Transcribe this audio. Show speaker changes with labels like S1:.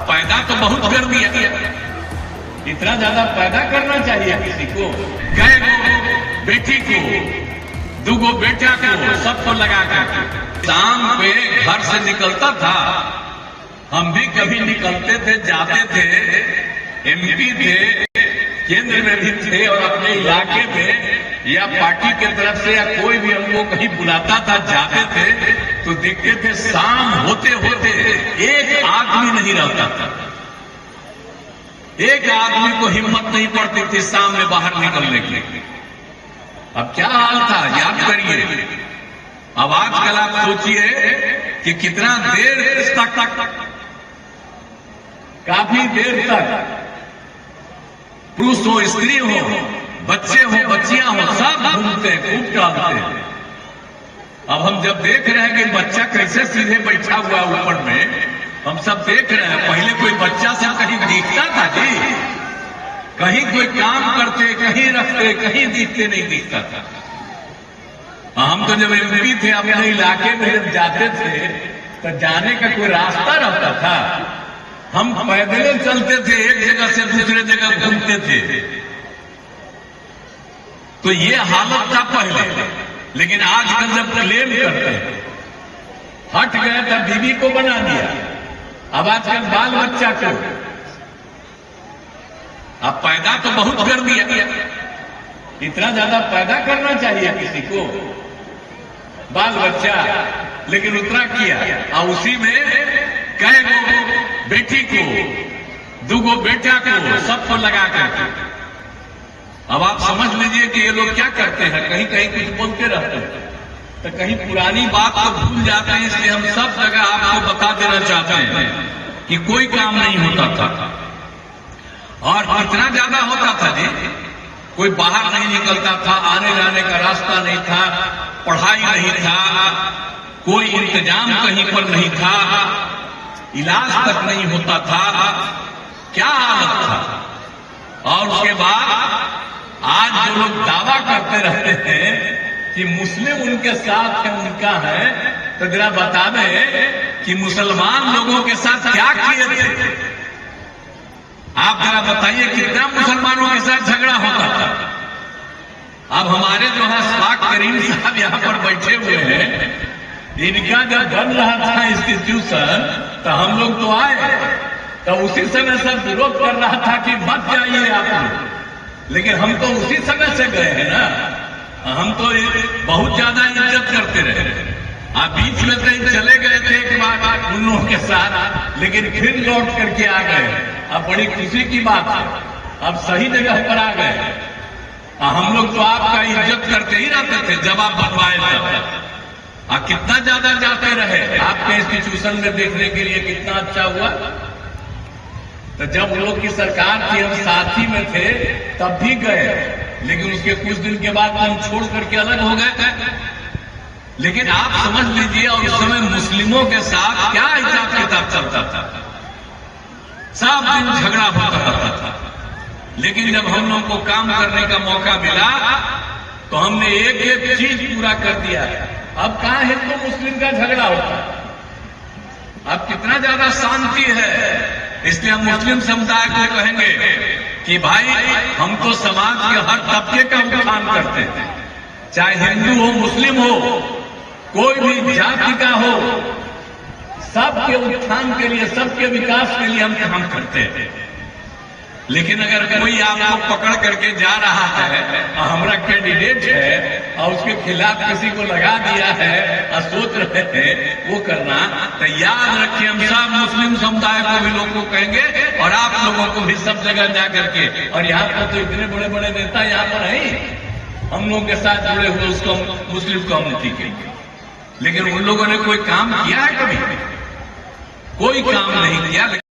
S1: अब पैदा तो बहुत कर दिया, इतना ज्यादा पैदा करना चाहिए किसी को? गए बेटी को, दूगो बेटा को, सबको लगा कर शाम पे घर से निकलता था। हम भी कभी निकलते थे, जाते थे, एमपी थे, केंद्र में भी थे और अपने इलाके में या पार्टी के तरफ से या कोई भी हमको कहीं बुलाता था, जाते थे तो देखते थे शाम होते होते एक आदमी नहीं रहता था, एक आदमी को हिम्मत नहीं पड़ती थी शाम में बाहर निकलने की। अब क्या हाल था याद करिए। अब आजकल आप सोचिए कि कितना देर तक, काफी देर तक पुरुष हो, स्त्री हो, बच्चे हो, बच्चियां हो, सब घूमते हैं, खूब टहलते हैं। अब हम जब देख रहे हैं कि बच्चा कैसे सीधे बैठा हुआ ऊपर में, हम सब देख रहे हैं। पहले कोई बच्चा सब कहीं दिखता था जी, कहीं कोई काम करते, कहीं रखते, कहीं दिखते नहीं दिखता था। हम तो जब एमपी थे अपने इलाके में जब जाते थे तो जाने का कोई रास्ता रहता था, हम पैदल चलते थे, एक जगह से दूसरे जगह घूमते थे। तो ये हालत था पहले। लेकिन आजकल जब क्लेम करते हैं, हट गए तब बीवी को बना दिया, अब आजकल बाल बच्चा को। अब पैदा तो बहुत कर दिया, इतना ज्यादा पैदा करना चाहिए किसी को? बाल बच्चा, लेकिन उतना किया और उसी में कई बेटी को, दूगो बेटा को, सबको लगा कर। अब आप समझ लीजिए कि ये लोग क्या करते हैं, कहीं कहीं कुछ बोलते रहते हैं तो कहीं पुरानी बात को भूल जाते हैं। इसलिए हम सब जगह आपको बता देना चाहते हैं कि कोई काम नहीं होता था। और कितना ज्यादा होता था जी, कोई बाहर नहीं निकलता था, आने जाने का रास्ता नहीं था, पढ़ाई नहीं था, कोई इंतजाम कहीं पर नहीं था, इलाज तक नहीं होता था। क्या हालत था। और उसके बाद आज जो लोग दावा करते रहते हैं कि मुस्लिम उनके साथ है, उनका है, तो जरा बता दें कि मुसलमान लोगों के साथ क्या किए थे? आप जरा बताइए कितना मुसलमानों के साथ झगड़ा होता था। अब हमारे जो है अशफाक करीम साहब यहां पर बैठे हुए हैं, इनका जब बन रहा था इंस्टीट्यूशन तो हम लोग तो आए, तो उसी समय सब विरोध कर रहा था कि मत जाइए आप लोग, लेकिन हम तो उसी समय से गए हैं ना। हम तो बहुत ज्यादा इज्जत करते रहे। आप बीच में कहीं चले गए थे एक बार उन लोगों के साथ, लेकिन फिर लौट करके आ गए। अब बड़ी खुशी की बात है, अब सही जगह पर आ गए। हम लोग तो आपका इज्जत करते ही रहते थे जब आप बनवाए थे। कितना ज्यादा जाते रहे आपके इंस्टीट्यूशन में देखने के लिए, कितना अच्छा हुआ। तो जब उन लोग की सरकार थी, हम साथी में थे, तब भी गए, लेकिन उसके कुछ दिन के बाद हम छोड़ करके अलग हो गए। लेकिन आप समझ लीजिए, और उस समय मुस्लिमों के साथ क्या हिसाब किताब चलता था, सब दिन झगड़ा होता रहता था। लेकिन जब हम लोगों को काम करने का मौका मिला तो हमने एक एक चीज पूरा कर दिया। अब कहां हिंदू मुस्लिम का झगड़ा होता, अब कितना ज्यादा शांति है। इसलिए हम मुस्लिम समुदाय को कहेंगे कि भाई हम तो समाज के हर तबके का उत्थान करते हैं, चाहे हिंदू हो, मुस्लिम हो, कोई भी जाति का हो, सबके उत्थान के लिए, सबके विकास के लिए हम काम करते हैं। लेकिन अगर कोई आपको पकड़ करके जा रहा है और हमारा कैंडिडेट है और उसके खिलाफ किसी को लगा दिया है और सोच रहे थे वो करना, तो याद रखिए हम सब मुस्लिम समुदाय को भी लोगों को कहेंगे और आप लोगों को भी सब जगह जा करके। और यहाँ पर तो इतने बड़े बड़े नेता यहाँ पर हैं हम लोगों के साथ जुड़े हुए उसको मुस्लिम कम्युनिटी के, लेकिन उन लोगों ने कोई काम किया है? कभी कोई काम नहीं किया।